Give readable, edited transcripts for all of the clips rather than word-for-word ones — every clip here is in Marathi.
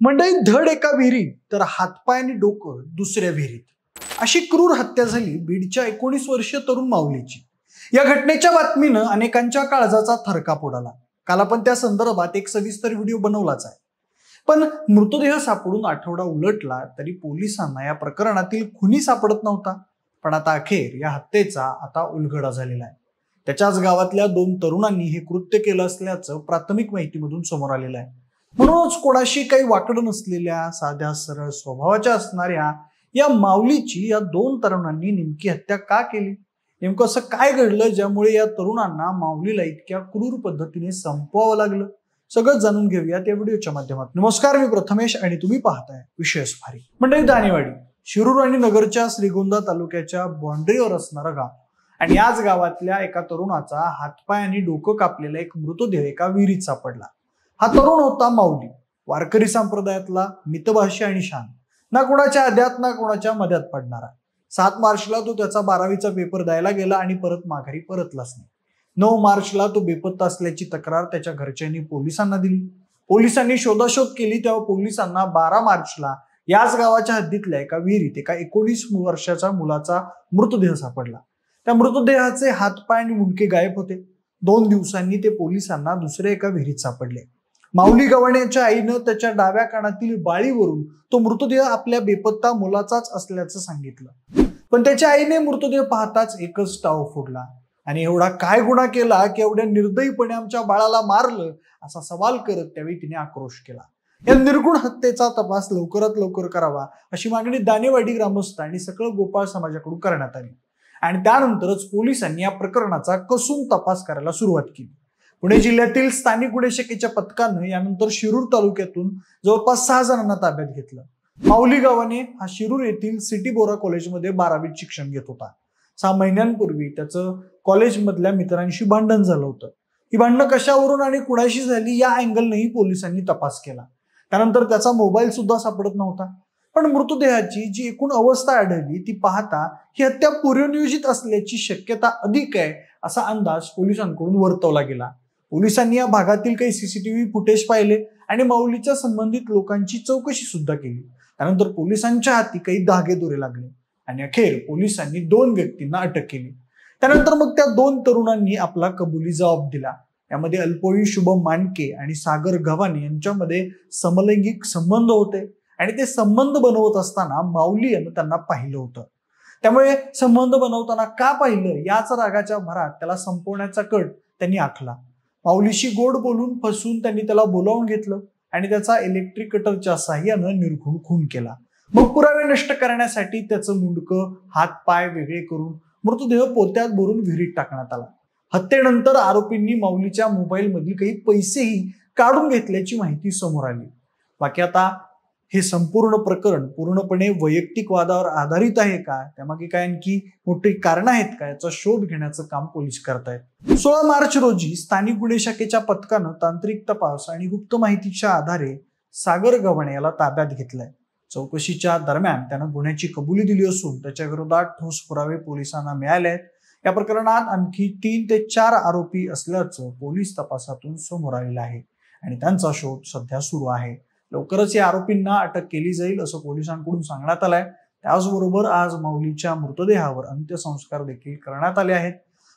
मंडळी धड एका विहिरीत तर हातपाय आणि डोकं दुसऱ्या विहिरीत, अशी क्रूर हत्या झाली बीडच्या 19 वर्षीय तरुण माऊलीची। या घटनेच्या बातमीनं अनेकांच्या काळजाचा थरकाप उडाला। काल आपण त्या संदर्भात एक सविस्तर व्हिडिओ बनवलाच आहे। पण मृतदेह सापडून आठवडा उलटला तरी पोलिसांना या प्रकरणातील खुनी सापडत नव्हता। पण आता अखेर या हत्येचा आता उलगडा झालेला आहे। त्याच्याच गावातल्या 2 तरुणांनी हे कृत्य केलं असल्याचं प्राथमिक माहितीमधून समोर आलेलं आहे। म्हणूनच कोणाशी काही वाकडं नसलेल्या साध्या सरळ स्वभावाच्या असणाऱ्या या माऊलीची या 2 तरुणांनी नेमकी हत्या का केली, नेमकं असं काय घडलं ज्यामुळे या तरुणांना माऊलीला इतक्या क्रूर पद्धतीने संपवावं लागलं, सगळं जाणून घेऊया त्या व्हिडिओच्या माध्यमातून। नमस्कार, मी प्रथमेश आणि तुम्ही पाहताय विशेष भारी। मंडळी, दानेवाडी शिरूर आणि नगरच्या श्रीगोंदा तालुक्याच्या बाउंड्रीवर असणारं गाव आणि याच गावातल्या एका तरुणाचा हातपाय आणि डोकं कापलेला एक मृतदेह एका विहिरीत सापडला। हा तरुण होता माऊली, वारकरी संप्रदायातला, मितभाषी आणि शांत, ना कोणाच्या आद्यात ना कोणाच्या मध्यात पडणारा। 7 मार्चला तो त्याचा 12वीचा पेपर द्यायला गेला आणि परत माघारी परतलाच नाही। 9 मार्चला तो बेपत्ता असल्याची तक्रार त्याच्या घरच्यांनी पोलिसांना दिली। पोलिसांनी शोधाशोध केली तेव्हा पोलिसांना 12 मार्चला याच गावाच्या हद्दीतल्या एका विहिरीत एका 19 वर्षाच्या मुलाचा मृतदेह सापडला। त्या मृतदेहाचे हातपाय आणि मुंडके गायब होते। 2 दिवसांनी ते पोलिसांना दुसऱ्या एका विहिरीत सापडले। माऊली गव्हाणेच्या आईनं त्याच्या डाव्या कानातील बाळीवरून तो मृतदेह आपल्या बेपत्ता मुलाचाच असल्याचं सांगितलं। पण त्याच्या आईने मृतदेह पाहताच एकच टाव फोडला आणि एवढा काय गुन्हा केला की एवढ्या निर्दयीपणे आमच्या बाळाला मारलं, असा सवाल करत त्यावेळी तिने आक्रोश केला। या निर्गुण हत्येचा तपास लवकरात लवकर करावा अशी मागणी दानेवाडी ग्रामस्थ आणि सकळ गोपाळ समाजाकडून करण्यात आली आणि त्यानंतरच पोलिसांनी या प्रकरणाचा कसून तपास करायला सुरुवात केली। पुणे जिल्ह्यातील स्थानिक गुन्हे शाखेच्या पथकानं यानंतर शिरूर तालुक्यातून जवळपास 6 जणांना ताब्यात घेतलं। माऊली गव्हाणे हा शिरूर येथील सिटी बोरा कॉलेजमध्ये 12वीत शिक्षण घेत होता। 6 महिन्यांपूर्वी त्याचं कॉलेजमधल्या मित्रांशी भांडण झालं होतं। ही भांडणं कशावरून आणि कुणाशी झाली या अँगलनेही पोलिसांनी तपास केला। त्यानंतर त्याचा मोबाईल सुद्धा सापडत नव्हता। पण मृतदेहाची जी एकूण अवस्था आढळली ती पाहता ही हत्या पूर्वनियोजित असल्याची शक्यता अधिक आहे असा अंदाज पोलिसांकडून वर्तवला गेला। पोलिसांनी या भागातील काही सीसीटीव्ही फुटेज पाहिले आणि माऊलीच्या संबंधित लोकांची चौकशी सुद्धा केली। त्यानंतर पोलिसांच्या हाती काही धागेदोरे लागले आणि अखेर पोलिसांनी 2 व्यक्तींना अटक केली। त्यानंतर मग त्या 2 तरुणांनी आपला कबुली जबाब दिला। यामध्ये अल्पवयीन शुभम मांडके आणि सागर गव्हाणे यांच्यामध्ये समलैंगिक संबंध होते आणि ते संबंध बनवत असताना माऊली यानं त्यांना पाहिलं होतं। त्यामुळे संबंध बनवताना का पाहिलं याच रागाच्या भरात त्याला संपवण्याचा कट त्यांनी आखला। माऊलीशी गोड बोलून फसवून त्यांनी त्याला बोलावून घेतलं आणि त्याचा इलेक्ट्रिक कटरच्या साह्यानं निर्घुण खून केला। मग पुरावे नष्ट करण्यासाठी त्याचं मुंडकं, हात पाय वेगळे करून मृतदेह पोत्यात भरून विहिरीत टाकण्यात आला। हत्येनंतर आरोपींनी माऊलीच्या मोबाईल मधील काही पैसेही काढून घेतल्याची माहिती समोर आली। बाकी आता हे संपूर्ण प्रकरण पूर्णपणे वैयक्तिक वादावर आधारित आहे का, त्यामागे काय आणखी मोठी कारण आहेत का, याचा शोध घेण्याचं काम पोलीस करतायत। 16 मार्च रोजी स्थानिक गुन्हे शाखेच्या पथकानं तांत्रिक तपास आणि गुप्त माहितीच्या आधारे सागर गव्हाणे याला ताब्यात घेतलंय। चौकशीच्या दरम्यान त्यानं गुन्ह्याची कबुली दिली असून त्याच्या विरोधात ठोस पुरावे पोलिसांना मिळाले आहेत। या प्रकरणात आणखी 3 ते 4 आरोपी असल्याचं पोलीस तपासातून समोर आलेलं आहे आणि त्यांचा शोध सध्या सुरू आहे। लवकरच या आरोपींना अटक केली जाईल असं पोलिसांकडून सांगण्यात आलंय। त्याचबरोबर आज माऊलीच्या मृतदेहावर अंत्यसंस्कार देखील करण्यात आले आहेत।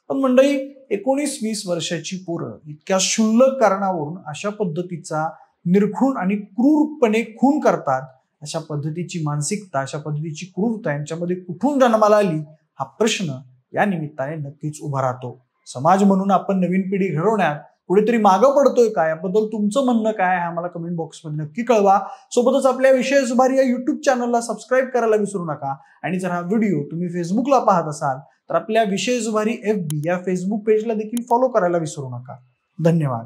पण मंडळी, 19-20 वर्षाची पोरं इतक्या क्षुल्लक कारणावरून अशा पद्धतीचा निर्घृण आणि क्रूरपणे खून करतात, अशा पद्धतीची मानसिकता, अशा पद्धतीची क्रूरता यांच्यामध्ये कुठून जन्माला आली हा प्रश्न या निमित्ताने नक्कीच उभा राहतो। समाज म्हणून आपण नवीन पिढी घडवण्यात कुठेतरी मागं पडतोय का, याबद्दल तुमचं म्हणणं काय आहे आम्हाला कमेंट बॉक्समध्ये नक्की कळवा। सोबतच आपल्या विशेष भारी या युट्यूब चॅनलला सबस्क्राईब करायला विसरू नका आणि जर हा व्हिडिओ तुम्ही फेसबुकला पाहत असाल तर आपल्या विशेष भारी FB या फेसबुक पेजला देखील फॉलो करायला विसरू नका। धन्यवाद।